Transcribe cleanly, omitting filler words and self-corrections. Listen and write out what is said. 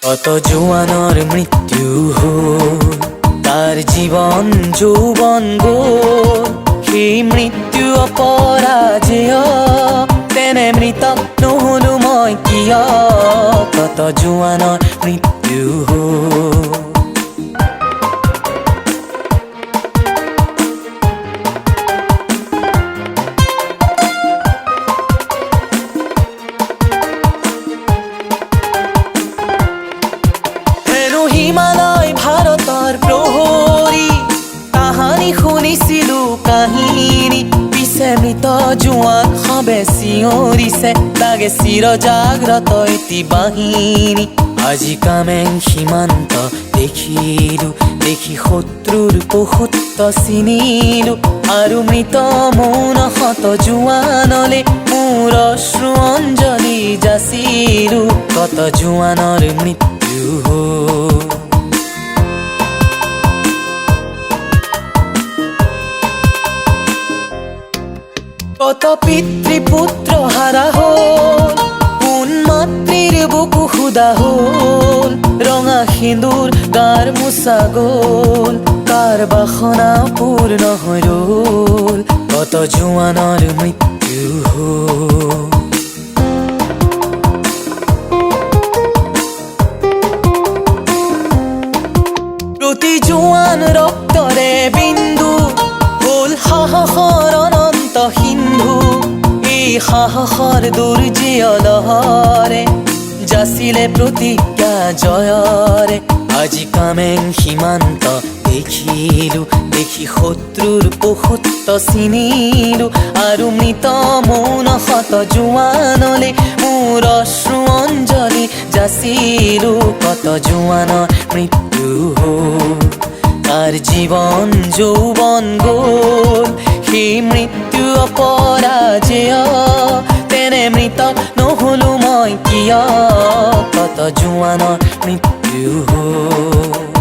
কত জোয়ানৰ মৃত্যু হ'ল, তাৰ জীৱন যৌৱন গ'ল। সেই মৃত্যু অপৰাজেয়, তেনে মৃতক নহলো মই কিয়? কত জোৱানৰ মৃত্যু হ'ল। হিমালয় ভাৰতৰ প্ৰহৰী, কাহানী শুনিছিলো কাহিনী। পিছে মৃত জোৱান সবে চিঞৰিছে, লাগে চিৰ জাগ্ৰত এটি বাহিনী। আজি কামেং সীমান্ত দেখিলো, দেখি শত্ৰুৰ পশুত্ব চিনিলো। আৰু মৃত মৌন শত জোৱানলে মোৰ অশ্ৰু অঞ্জলি যাচিলো। কত জোৱানৰ মৃত্যু হ'ল। কত পিতৃপুত্ৰ হাৰা হ'ল, কোন মাতৃৰ বুকু সুদা হ'ল। ৰঙা সিন্দুৰ গাৰ মোচা গ'ল, কাৰ বাসনা পূৰ্ণ হৈ ৰ'ল। কত জোৱানৰ মৃত্যু হ'ল। প্ৰতি জোৱান ৰক্তৰে বিন্দু হ'ল সাহসৰ অনন্ত সিন্ধু। এই সাহসৰ দুৰ্জয় লহৰে যাচিলে প্ৰতিজ্ঞা জয়ৰে। আজি কামেং সীমান্ত দেখিলো, দেখি শত্ৰুৰ পশুত্ব চিনিলো। আৰু মৃত মৌন শত জোৱানলে মোৰ অশ্ৰু অঞ্জলি যাচিলো। কত জোৱানৰ মৃত্যু হ'ল, তাৰ জীৱন যৌৱন গ'ল। সেই মৃত্যু অপৰাজেয়, তেনে মৃতক নহলো মই কিয়? কত জোৱানৰ মৃত্যু হ'ল।